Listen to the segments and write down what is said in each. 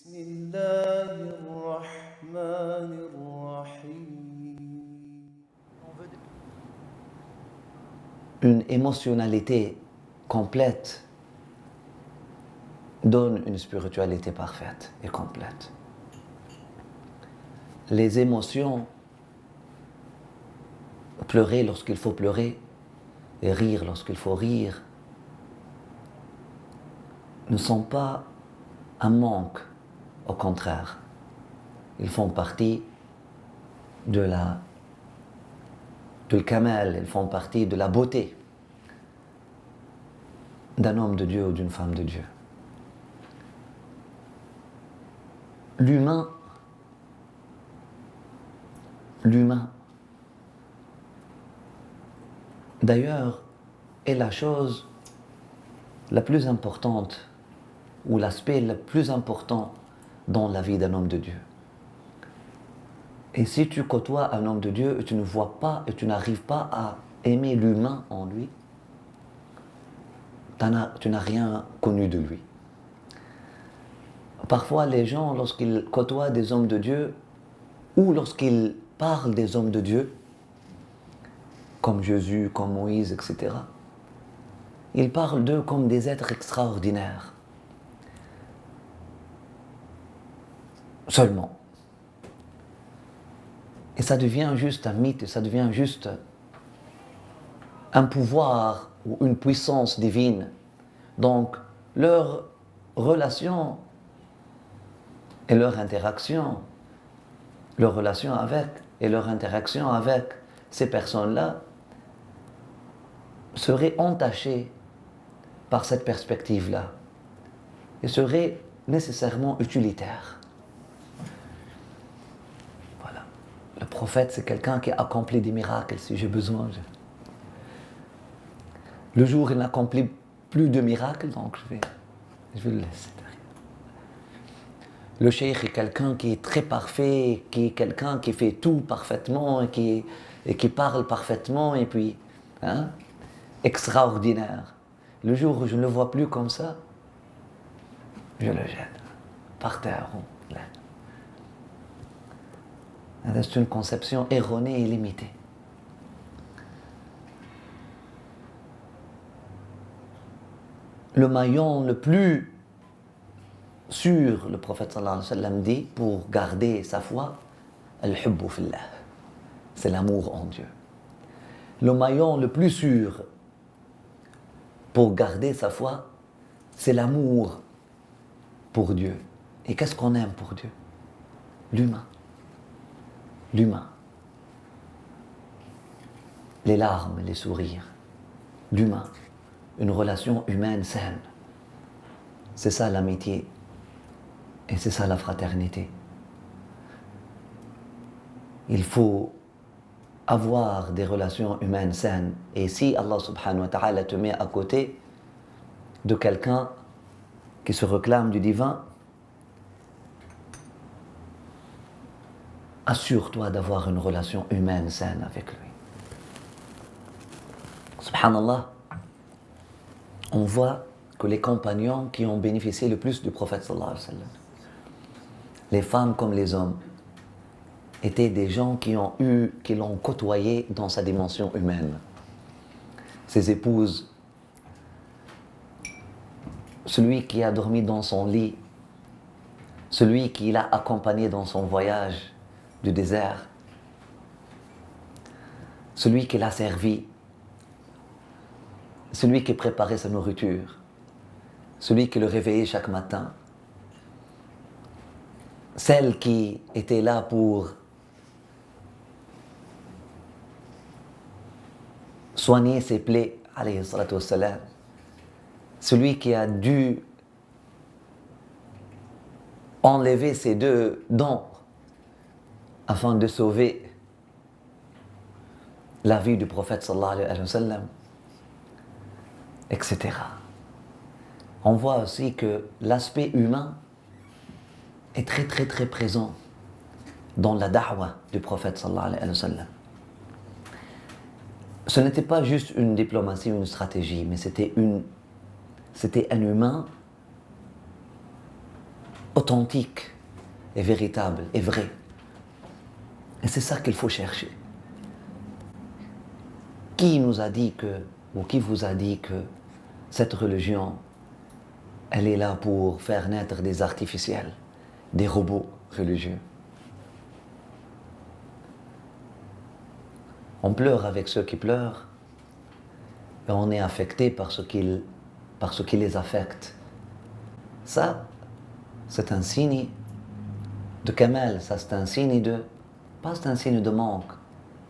بسم الله الرحمن الرحيم. Une émotionnalité complète donne une spiritualité parfaite et complète. Les émotions, pleurer lorsqu'il faut pleurer et rire lorsqu'il faut rire, ne sont pas un manque, au contraire. Ils font partie du kamal, ils font partie de la beauté d'un homme de Dieu ou d'une femme de Dieu. L'humain, d'ailleurs, est la chose la plus importante ou l'aspect le plus important dans la vie d'un homme de Dieu. Et si tu côtoies un homme de Dieu et tu ne vois pas et tu n'arrives pas à aimer l'humain en lui, tu n'as rien connu de lui. Parfois, les gens, lorsqu'ils côtoient des hommes de Dieu ou lorsqu'ils parlent des hommes de Dieu, comme Jésus, comme Moïse, etc., ils parlent d'eux comme des êtres extraordinaires. Seulement. Et ça devient juste un mythe, et ça devient juste un pouvoir ou une puissance divine. Donc, leur relation et leur interaction, leur relation avec et leur interaction avec ces personnes-là seraient entachées par cette perspective-là et seraient nécessairement utilitaires. Voilà. Le prophète, c'est quelqu'un qui accomplit des miracles si j'ai besoin. Le jour où il n'accomplit plus de miracles, donc je vais le laisser derrière. Le cheikh est quelqu'un qui est très parfait, qui est quelqu'un qui fait tout parfaitement et qui parle parfaitement et puis, extraordinaire. Le jour où je ne le vois plus comme ça, je le jette par terre. C'est une conception erronée et limitée. Le maillon le plus sûr, le prophète sallallahu alayhi wa sallam dit, pour garder sa foi, al-hubbu fillah, c'est l'amour en Dieu. Le maillon le plus sûr pour garder sa foi, c'est l'amour pour Dieu. Et qu'est-ce qu'on aime pour Dieu? L'humain. L'humain. Les larmes, les sourires. L'humain. Une relation humaine saine. C'est ça l'amitié. Et c'est ça la fraternité. Il faut avoir des relations humaines saines. Et si Allah subhanahu wa ta'ala te met à côté de quelqu'un qui se réclame du divin, assure-toi d'avoir une relation humaine saine avec lui. Subhanallah, on voit que les compagnons qui ont bénéficié le plus du prophète sallallahu alayhi wa sallam, les femmes comme les hommes, étaient des gens qui l'ont côtoyé dans sa dimension humaine. Ses épouses, celui qui a dormi dans son lit, celui qui l'a accompagné dans son voyage du désert, celui qui l'a servi, celui qui préparait sa nourriture, celui qui le réveillait chaque matin, celle qui était là pour soigner ses plaies, alayhi salatu wassalam, celui qui a dû enlever ses 2 dents afin de sauver la vie du prophète sallallahu alayhi wa sallam, etc. On voit aussi que l'aspect humain est très très très présent dans la da'wah du prophète sallallahu alayhi wa sallam. Ce n'était pas juste une diplomatie ou une stratégie, mais c'était un humain authentique et véritable et vrai. Et c'est ça qu'il faut chercher. Qui nous a dit que, ou qui vous a dit que cette religion, elle est là pour faire naître des artificiels, des robots religieux? On pleure avec ceux qui pleurent et on est affecté par ce qui les affecte. Ça, c'est un signe de Kamal, ça c'est un signe de... Pas c'est un signe de manque.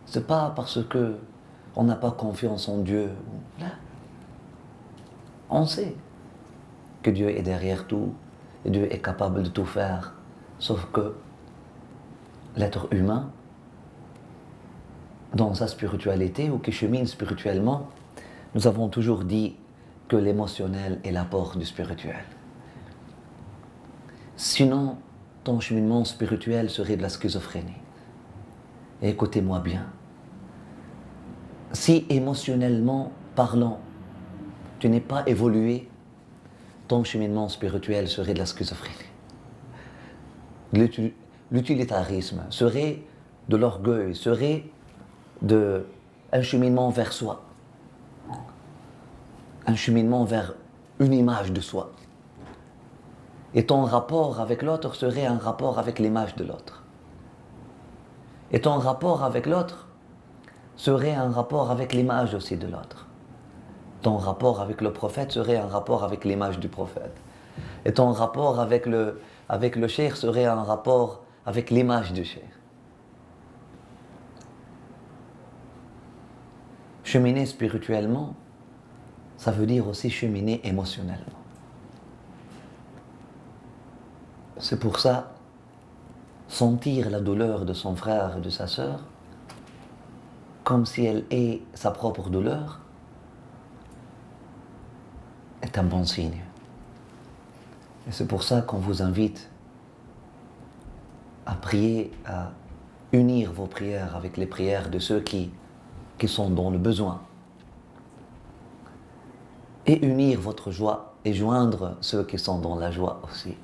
C'est pas parce que on n'a pas confiance en Dieu. Là, on sait que Dieu est derrière tout et Dieu est capable de tout faire. Sauf que l'être humain, dans sa spiritualité ou qui chemine spirituellement, nous avons toujours dit que l'émotionnel est l'apport du spirituel. Sinon, ton cheminement spirituel serait de la schizophrénie. Et écoutez-moi bien, si émotionnellement parlant, tu n'es pas évolué, ton cheminement spirituel serait de la schizophrénie. L'utilitarisme serait de l'orgueil, serait un cheminement vers soi, un cheminement vers une image de soi. Et ton rapport avec l'autre serait un rapport avec l'image de l'autre. Et ton rapport avec l'autre serait un rapport avec l'image aussi de l'autre. Ton rapport avec le prophète serait un rapport avec l'image du prophète. Et ton rapport avec le cheikh serait un rapport avec l'image du cheikh. Cheminer spirituellement, ça veut dire aussi cheminer émotionnellement. C'est pour ça, sentir la douleur de son frère et de sa sœur, comme si elle est sa propre douleur, est un bon signe. Et c'est pour ça qu'on vous invite à prier, à unir vos prières avec les prières de ceux qui sont dans le besoin. Et unir votre joie et joindre ceux qui sont dans la joie aussi.